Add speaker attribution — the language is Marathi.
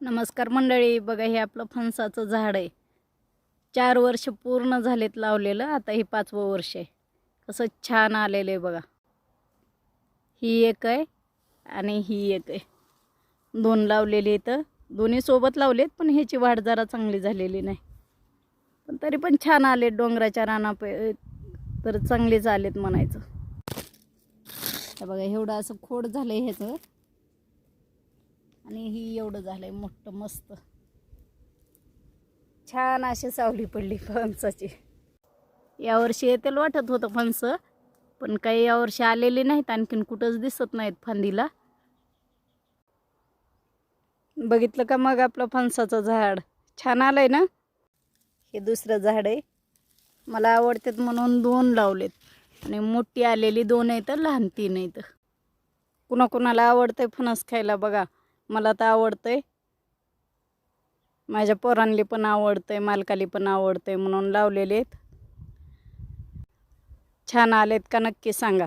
Speaker 1: नमस्कार मंडळी, बघा हे आपलं फणसाचं झाड आहे. 4 वर्ष पूर्ण झालेत लावलेलं, आता हे 5वं वर्ष आहे. कसं छान आलेलं आहे बघा. ही एक आहे आणि ही एक आहे. 2 लावलेले इथं, दोन्ही सोबत लावलेत, पण ह्याची वाढ जरा चांगली झालेली नाही. पण तरी पण छान आले डोंगराच्या तर चांगलेच आलेत म्हणायचं. हे बघा एवढं असं खोड झालंय ह्याचं, आणि ही एवढं झालंय मोठं मस्त छान अशी सावली पडली फणसाची. यावर्षी येतील वाटत होतं फणस, पण काही यावर्षी आलेले नाहीत, आणखीन कुठंच दिसत नाहीत फांदीला. बघितलं का मग आपलं फणसाचं झाड छान आलंय ना. हे दुसरं झाड आहे, मला आवडतात म्हणून 2 लावलेत, आणि मोठी आलेली 2 आहेत, लहान 3 आहेत. कुणाकुणाला आवडतंय फणस खायला बघा. मला तर आवडतंय, माझ्या पोरांनी पण आवडतंय, मालकाली पण आवडतंय म्हणून लावलेले आहेत. छान आलेत का नक्की सांगा.